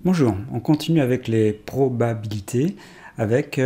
Bonjour, on continue avec les probabilités avec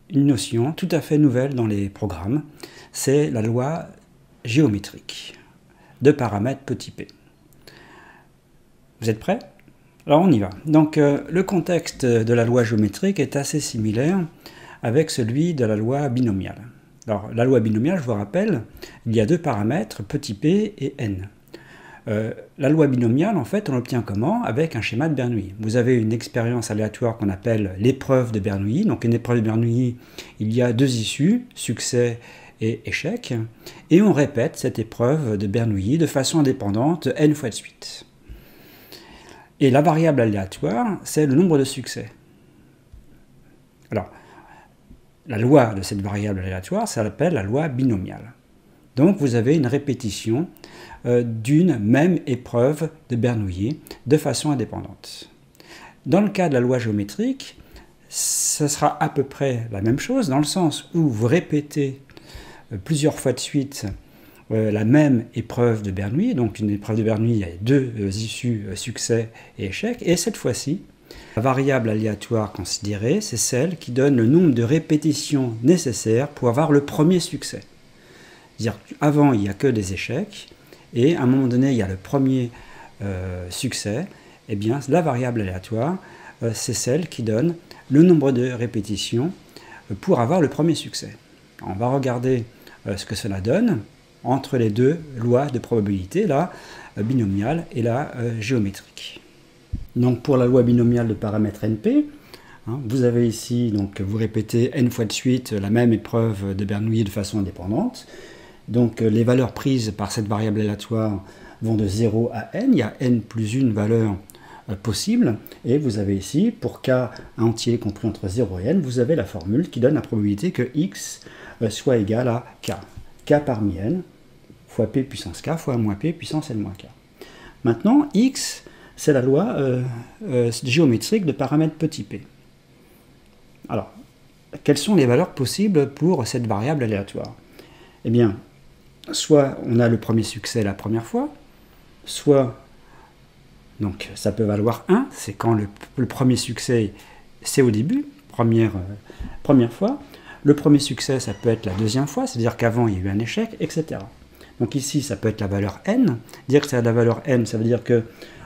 une notion tout à fait nouvelle dans les programmes, c'est la loi géométrique de paramètres petit p. Vous êtes prêts? Alors on y va. Donc le contexte de la loi géométrique est assez similaire avec celui de la loi binomiale. Alors la loi binomiale, je vous rappelle, il y a deux paramètres, petit p et n. La loi binomiale, en fait, on l'obtient comment? Avec un schéma de Bernoulli. Vous avez une expérience aléatoire qu'on appelle l'épreuve de Bernoulli. Donc une épreuve de Bernoulli, il y a deux issues, succès et échec. Et on répète cette épreuve de Bernoulli de façon indépendante n fois de suite. Et la variable aléatoire, c'est le nombre de succès. Alors, la loi de cette variable aléatoire, ça s'appelle la loi binomiale. Donc vous avez une répétition d'une même épreuve de Bernoulli de façon indépendante. Dans le cas de la loi géométrique, ce sera à peu près la même chose, dans le sens où vous répétez plusieurs fois de suite la même épreuve de Bernoulli. Donc une épreuve de Bernoulli, il y a deux issues, succès et échec. Et cette fois-ci, la variable aléatoire considérée, c'est celle qui donne le nombre de répétitions nécessaires pour avoir le premier succès. C'est-à-dire qu'avant, il n'y a que des échecs, et à un moment donné, il y a le premier succès. Eh bien, la variable aléatoire, c'est celle qui donne le nombre de répétitions pour avoir le premier succès. On va regarder ce que cela donne entre les deux lois de probabilité, la binomiale et la géométrique. Donc pour la loi binomiale de paramètre NP, vous avez ici, donc vous répétez n fois de suite la même épreuve de Bernoulli de façon indépendante. Donc les valeurs prises par cette variable aléatoire vont de 0 à n. Il y a n plus une valeur possible. Et vous avez ici, pour k entier compris entre 0 et n, vous avez la formule qui donne la probabilité que x soit égal à k. K parmi n fois p puissance k fois moins p puissance n moins k. Maintenant, x, c'est la loi géométrique de paramètre petit p. Alors, quelles sont les valeurs possibles pour cette variable aléatoire? Eh bien, soit on a le premier succès la première fois, soit, donc ça peut valoir 1, c'est quand le premier succès, c'est au début, première fois. Le premier succès, ça peut être la deuxième fois, c'est-à-dire qu'avant il y a eu un échec, etc. Donc ici, ça peut être la valeur n. Dire que c'est la valeur n, ça veut dire que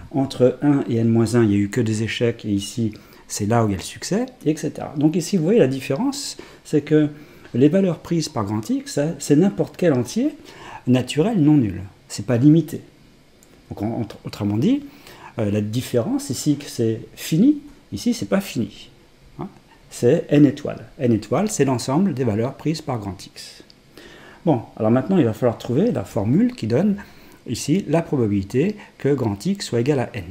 entre 1 et n-1, il n'y a eu que des échecs, et ici, c'est là où il y a le succès, etc. Donc ici, vous voyez la différence, c'est que les valeurs prises par grand X, c'est n'importe quel entier naturel non nul. C'est pas limité. Donc, autrement dit, la différence ici, que c'est fini, ici, c'est pas fini. C'est n étoiles. N étoiles, c'est l'ensemble des valeurs prises par grand X. Bon, alors maintenant, il va falloir trouver la formule qui donne ici la probabilité que grand X soit égal à n.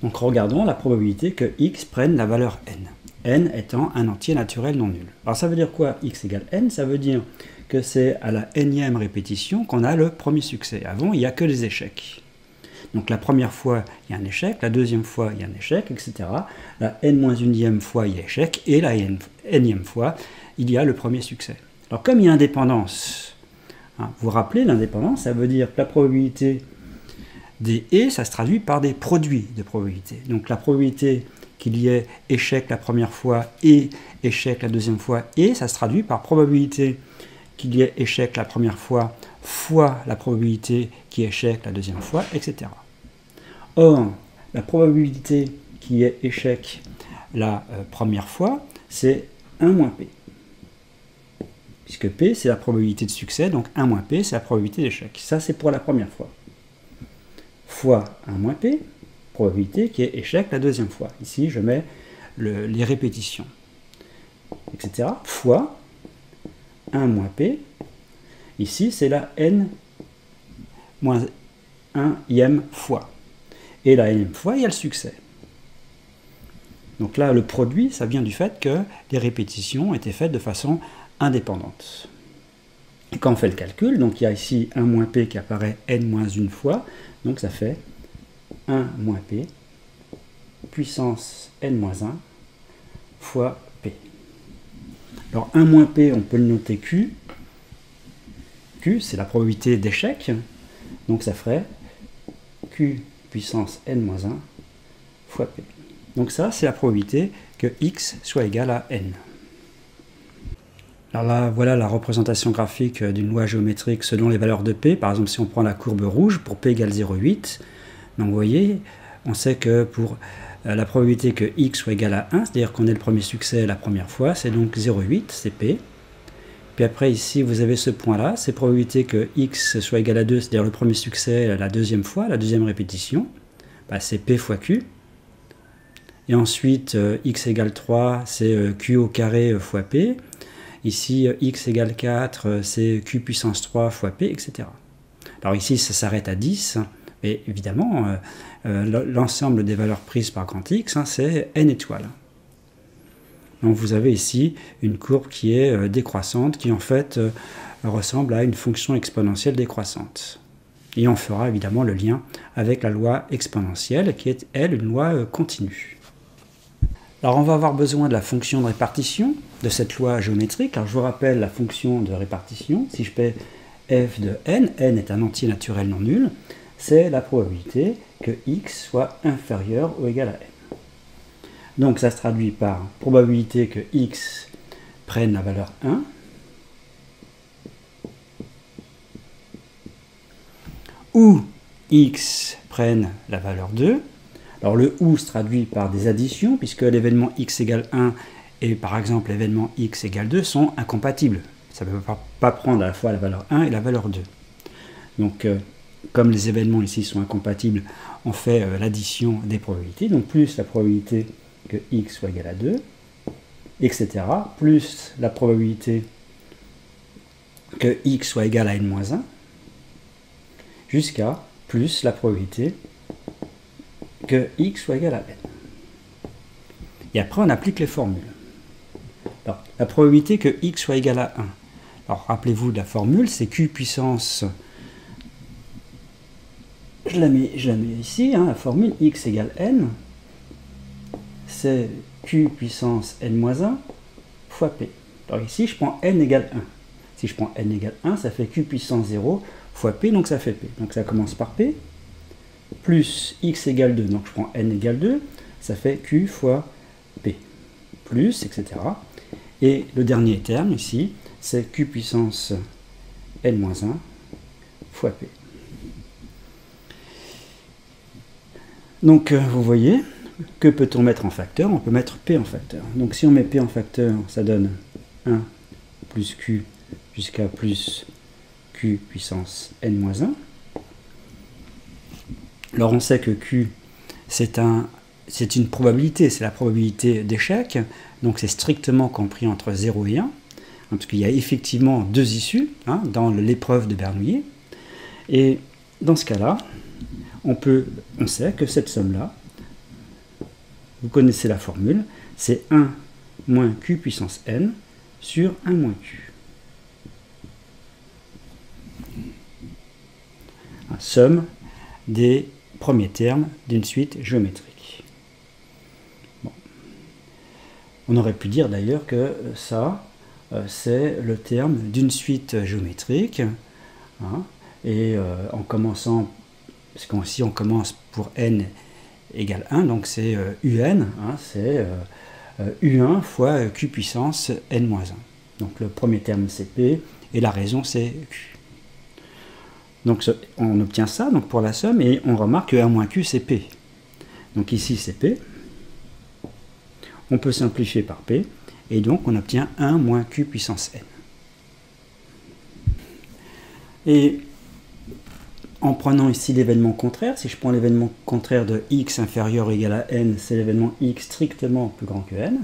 Donc regardons la probabilité que x prenne la valeur n. N étant un entier naturel non nul. Alors ça veut dire quoi, x égale n? Ça veut dire que c'est à la nème répétition qu'on a le premier succès. Avant, il n'y a que les échecs. Donc la première fois, il y a un échec, la deuxième fois, il y a un échec, etc. La n-1e fois, il y a échec, et la nème fois, il y a le premier succès. Alors comme il y a indépendance, vous vous rappelez, l'indépendance, ça veut dire que la probabilité des et, ça se traduit par des produits de probabilité. Donc la probabilité qu'il y ait échec la première fois et échec la deuxième fois, et ça se traduit par probabilité qu'il y ait échec la première fois fois la probabilité qu'il y ait échec la deuxième fois, etc. Or, la probabilité qu'il y ait échec la première fois, c'est 1 moins p. Puisque p, c'est la probabilité de succès, donc 1 moins p, c'est la probabilité d'échec. Ça, c'est pour la première fois. Fois 1 moins p, probabilité qui est échec la deuxième fois. Ici, je mets les répétitions, etc. Fois 1 moins p. Ici, c'est la n moins 1e fois. Et la nème fois, il y a le succès. Donc là, le produit, ça vient du fait que les répétitions étaient faites de façon indépendante. Et quand on fait le calcul, donc il y a ici 1 moins p qui apparaît n moins une fois, donc ça fait 1 moins p puissance n moins 1 fois p. Alors 1 moins p, on peut le noter q. Q, c'est la probabilité d'échec, donc ça ferait q puissance n moins 1 fois P. Donc ça, c'est la probabilité que x soit égal à n. Alors là, voilà la représentation graphique d'une loi géométrique selon les valeurs de P. Par exemple, si on prend la courbe rouge pour P égale 0,8, donc vous voyez, on sait que pour la probabilité que x soit égal à 1, c'est-à-dire qu'on ait le premier succès la première fois, c'est donc 0,8, c'est P. Puis après, ici, vous avez ce point-là, c'est probabilité que x soit égal à 2, c'est-à-dire le premier succès la deuxième fois, la deuxième répétition, bah, c'est P fois Q. Et ensuite, x égale 3, c'est Q au carré fois P. Ici, x égale 4, c'est Q puissance 3 fois P, etc. Alors ici, ça s'arrête à 10, mais évidemment, l'ensemble des valeurs prises par grand X, hein, c'est n étoiles. Donc vous avez ici une courbe qui est décroissante, qui en fait ressemble à une fonction exponentielle décroissante. Et on fera évidemment le lien avec la loi exponentielle, qui est, elle, une loi continue. Alors on va avoir besoin de la fonction de répartition de cette loi géométrique. Alors je vous rappelle la fonction de répartition. Si je fais f de n, n est un entier naturel non nul, c'est la probabilité que x soit inférieur ou égal à n. Donc ça se traduit par probabilité que x prenne la valeur 1, ou x prenne la valeur 2. Alors le ou se traduit par des additions, puisque l'événement x égale 1 et par exemple l'événement x égale 2 sont incompatibles. Ça ne peut pas prendre à la fois la valeur 1 et la valeur 2. Donc comme les événements ici sont incompatibles, on fait l'addition des probabilités, donc plus la probabilité que x soit égal à 2, etc., plus la probabilité que x soit égal à n-1, jusqu'à plus la probabilité que x soit égal à n. Et après, on applique les formules. Alors, la probabilité que x soit égal à 1. Alors, rappelez-vous de la formule, c'est q puissance... Je la mets ici, hein, la formule x égale n, c'est q puissance n-1 fois p. Alors ici, je prends n égale 1. Si je prends n égale 1, ça fait q puissance 0 fois p, donc ça fait p. Donc ça commence par p, plus x égale 2, donc je prends n égale 2, ça fait q fois p, plus, etc. Et le dernier terme ici, c'est q puissance n-1 fois p. Donc vous voyez, que peut-on mettre en facteur? On peut mettre p en facteur. Donc si on met p en facteur, ça donne 1 plus q jusqu'à plus q puissance n-1. Alors on sait que q, c'est une probabilité, c'est la probabilité d'échec, donc c'est strictement compris entre 0 et 1, hein, parce qu'il y a effectivement deux issues hein, dans l'épreuve de Bernoulli. Et dans ce cas-là, on sait que cette somme-là, vous connaissez la formule, c'est 1 moins q puissance n sur 1 moins q. Somme des premiers termes d'une suite géométrique. Bon. On aurait pu dire d'ailleurs que ça, c'est le terme d'une suite géométrique. Hein, et en commençant, parce qu'ici on commence pour n égale 1, donc c'est un, hein, c'est u1 fois q puissance n-1. Donc le premier terme c'est p et la raison c'est q. Donc on obtient ça donc pour la somme et on remarque que 1 moins q c'est p. Donc ici c'est p. On peut simplifier par p et donc on obtient 1 moins q puissance n. Et en prenant ici l'événement contraire, si je prends l'événement contraire de x inférieur ou égal à n, c'est l'événement x strictement plus grand que n.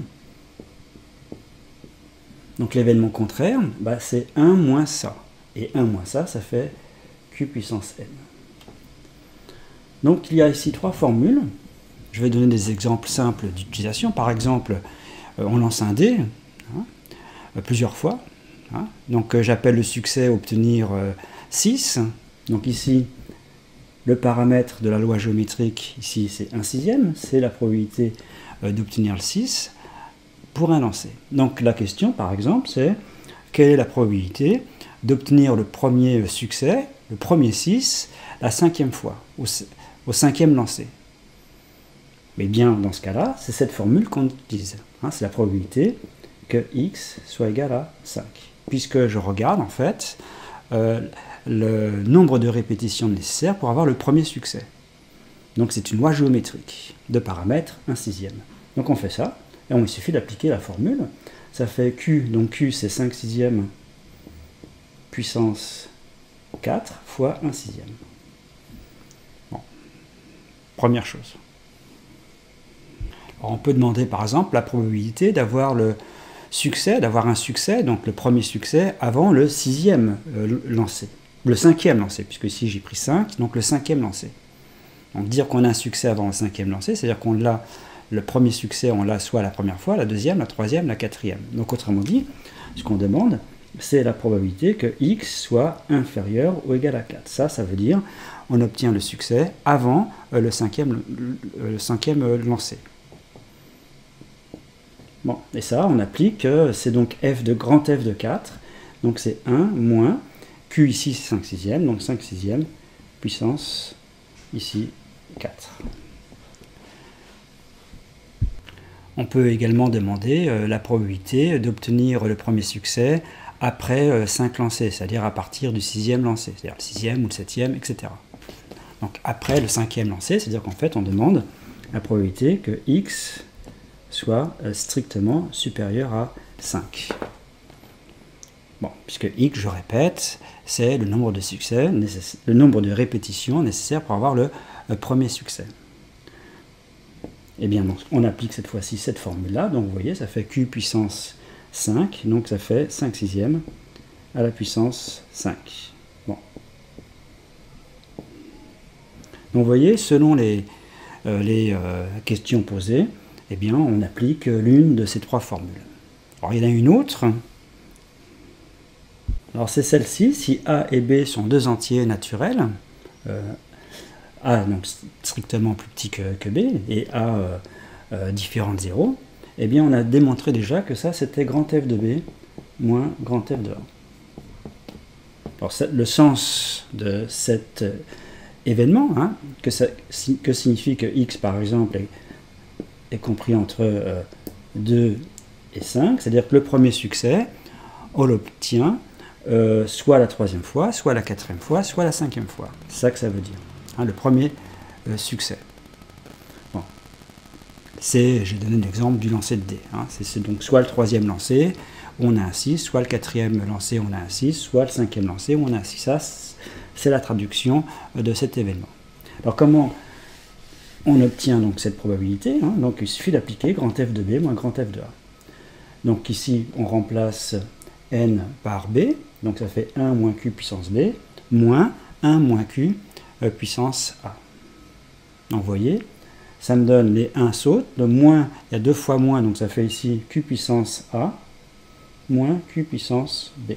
Donc l'événement contraire, bah, c'est 1 moins ça. Et 1 moins ça, ça fait q puissance n. Donc il y a ici trois formules. Je vais donner des exemples simples d'utilisation. Par exemple, on lance un dé hein, plusieurs fois. Hein. Donc j'appelle le succès obtenir 6. Donc ici, le paramètre de la loi géométrique, ici c'est 1/6, c'est la probabilité d'obtenir le 6 pour un lancer. Donc la question par exemple c'est quelle est la probabilité d'obtenir le premier succès, le premier 6, la 5e fois, au 5e lancer. Mais bien, dans ce cas-là, c'est cette formule qu'on utilise. Hein, c'est la probabilité que x soit égal à 5. Puisque je regarde, en fait, le nombre de répétitions nécessaires pour avoir le premier succès. Donc c'est une loi géométrique de paramètres 1/6. Donc on fait ça, et il suffit d'appliquer la formule. Ça fait Q, donc Q c'est 5/6 puissance 4 fois 1/6. Bon. Première chose. Alors, on peut demander par exemple la probabilité d'avoir le succès, d'avoir un succès, donc le premier succès avant le 6e lancé. Le 5e lancé, puisque ici j'ai pris 5, donc le 5e lancé. Donc dire qu'on a un succès avant le 5e lancé, c'est-à-dire qu'on l'a, le premier succès, on l'a soit la première fois, la deuxième, la troisième, la quatrième. Donc autrement dit, ce qu'on demande, c'est la probabilité que x soit inférieur ou égal à 4. Ça veut dire on obtient le succès avant le 5e lancé. Bon, et ça, on applique, c'est donc f de grand F de 4, donc c'est 1 moins, Q ici c'est 5/6, donc 5/6 puissance ici 4. On peut également demander la probabilité d'obtenir le premier succès après 5 lancés, c'est-à-dire à partir du 6e lancé, c'est-à-dire le 6e ou le 7e, etc. Donc après le 5e lancé, c'est-à-dire qu'en fait on demande la probabilité que x soit strictement supérieur à 5. Bon, puisque x, je répète, c'est le nombre de succès, le nombre de répétitions nécessaires pour avoir le premier succès. Et bien, donc, on applique cette fois-ci cette formule-là. Donc, vous voyez, ça fait q puissance 5. Donc, ça fait 5/6 à la puissance 5. Bon. Donc, vous voyez, selon les questions posées, eh bien, on applique l'une de ces trois formules. Alors, il y en a une autre. Alors, c'est celle-ci. Si A et B sont deux entiers naturels, A donc strictement plus petit que B et A différent de 0, eh bien on a démontré déjà que ça c'était grand F de B moins grand F de A. Alors le sens de cet événement, hein, que signifie que x par exemple est compris entre 2 et 5, c'est-à-dire que le premier succès, on l'obtient soit la troisième fois, soit la quatrième fois, soit la cinquième fois. C'est ça que ça veut dire. Le premier succès. Bon. J'ai donné l'exemple du lancer de dés. Hein. C'est donc soit le troisième lancé, où on a un 6, soit le quatrième lancé, où on a un 6, soit le cinquième lancé, où on a un 6. Ça, c'est la traduction de cet événement. Alors, comment on obtient donc cette probabilité, hein? Donc, il suffit d'appliquer grand F de B moins grand F de A. Donc, ici, on remplace n par B, donc ça fait 1 moins Q puissance B, moins 1 moins Q puissance A. Donc vous voyez, ça me donne les 1 sautent, le moins, il y a 2 fois moins, donc ça fait ici Q puissance A, moins Q puissance B.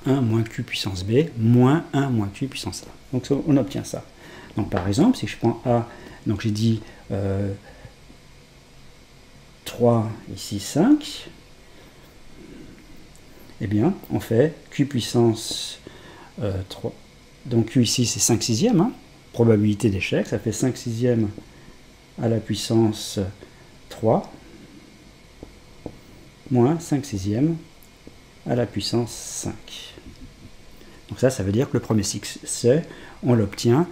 1 moins Q puissance B, moins 1 moins Q puissance A. Donc on obtient ça. Donc par exemple, si je prends A, donc j'ai dit 3, ici 5, eh bien, on fait Q puissance 3. Donc Q ici c'est 5/6, hein, probabilité d'échec, ça fait 5/6 à la puissance 3, moins 5/6 à la puissance 5. Donc ça veut dire que le premier succès, on l'obtient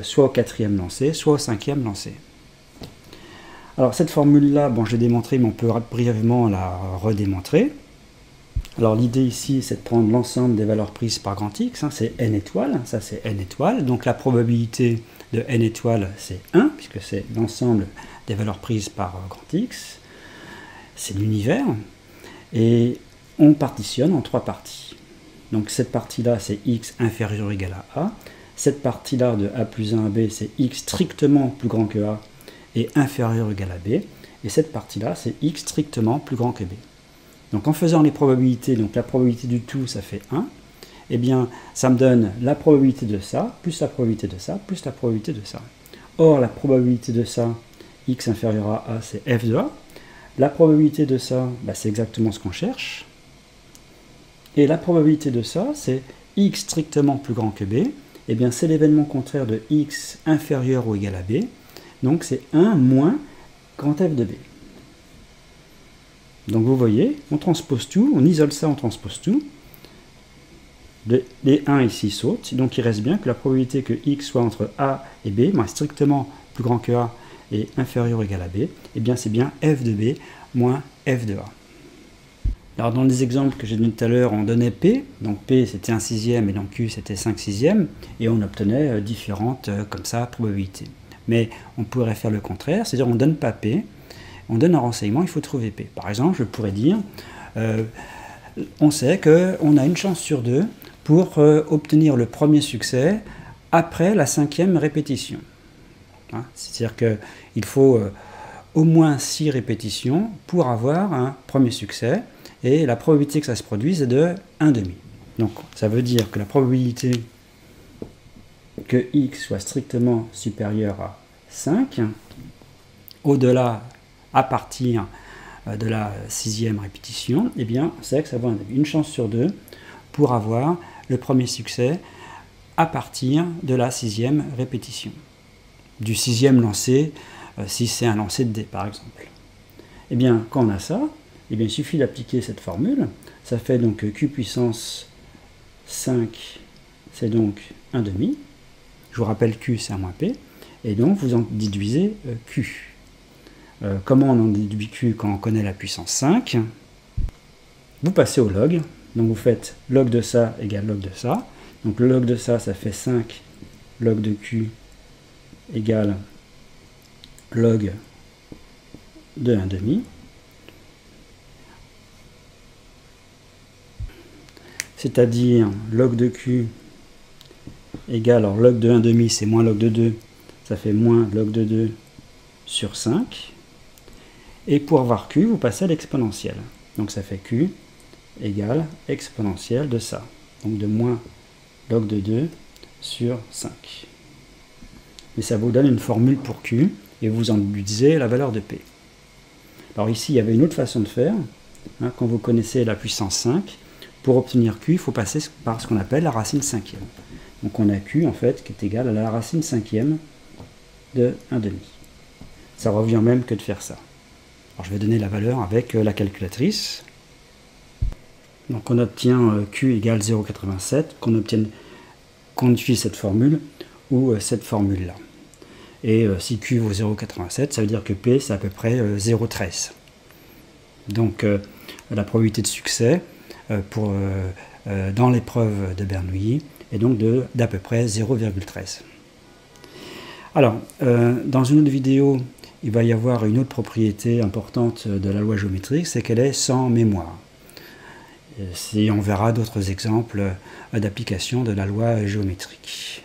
soit au quatrième lancé, soit au cinquième lancé. Alors cette formule-là, bon, je l'ai démontrée, mais on peut brièvement la redémontrer. Alors l'idée ici, c'est de prendre l'ensemble des valeurs prises par grand X, hein, c'est n étoiles, ça c'est n étoiles, donc la probabilité de n étoiles c'est 1, puisque c'est l'ensemble des valeurs prises par grand X, c'est l'univers, et on partitionne en trois parties. Donc cette partie-là, c'est x inférieur ou égal à a, cette partie-là de a plus 1 à b, c'est x strictement plus grand que a et inférieur ou égal à b, et cette partie-là, c'est x strictement plus grand que b. Donc en faisant les probabilités, donc la probabilité du tout, ça fait 1, eh bien ça me donne la probabilité de ça, plus la probabilité de ça, plus la probabilité de ça. Or la probabilité de ça, x inférieur à a, c'est f de a. La probabilité de ça, bah, c'est exactement ce qu'on cherche. Et la probabilité de ça, c'est x strictement plus grand que b. eh bien c'est l'événement contraire de x inférieur ou égal à b. Donc c'est 1 moins grand f de b. Donc vous voyez, on transpose tout, on isole ça, on transpose tout. Les 1 ici sautent, donc il reste bien que la probabilité que x soit entre a et b, strictement plus grand que a et inférieur ou égal à b, eh bien c'est bien f de b moins f de a. Alors dans les exemples que j'ai donnés tout à l'heure, on donnait P, donc P c'était 1 sixième et donc Q c'était 5 sixièmes, et on obtenait différentes, comme ça, probabilités. Mais on pourrait faire le contraire, c'est-à-dire on ne donne pas P, on donne un renseignement, il faut trouver P. Par exemple, je pourrais dire, on sait qu'on a une chance sur 2 pour obtenir le premier succès après la 5e répétition. Hein, c'est-à-dire qu'il faut au moins 6 répétitions pour avoir un premier succès, et la probabilité que ça se produise est de 1,5. Donc ça veut dire que la probabilité que x soit strictement supérieur à 5, au-delà, à partir de la 6e répétition, eh bien c'est que ça vaut une chance sur 2 pour avoir le premier succès à partir de la 6e répétition. Du 6e lancer, si c'est un lancer de dés par exemple. Eh bien quand on a ça, eh bien, il suffit d'appliquer cette formule. Ça fait donc Q puissance 5, c'est donc 1,5. Je vous rappelle Q, c'est 1 moins P. Et donc, vous en déduisez Q. Comment on en déduit Q quand on connaît la puissance 5? Vous passez au log. Donc, vous faites log de ça égale log de ça. Donc, le log de ça, ça fait 5 log de Q égale log de 1,5. C'est-à-dire log de Q égale, alors log de 1,5 c'est moins log de 2, ça fait moins log de 2 sur 5. Et pour avoir Q, vous passez à l'exponentielle. Donc ça fait Q égale exponentielle de ça. Donc de moins log de 2 sur 5. Et ça vous donne une formule pour Q, et vous en déduisez la valeur de P. Alors ici, il y avait une autre façon de faire. Hein, quand vous connaissez la puissance 5, pour obtenir Q, il faut passer par ce qu'on appelle la racine 5e. Donc on a Q en fait qui est égal à la racine 5e de 1,5. Ça revient même que de faire ça. Alors je vais donner la valeur avec la calculatrice. Donc on obtient Q égale 0,87, qu'on utilise cette formule ou cette formule-là. Et si Q vaut 0,87, ça veut dire que P c'est à peu près 0,13. Donc la probabilité de succès dans l'épreuve de Bernoulli est donc d'à peu près 0,13. Alors, dans une autre vidéo, il va y avoir une autre propriété importante de la loi géométrique, c'est qu'elle est sans mémoire. Et on verra d'autres exemples d'application de la loi géométrique.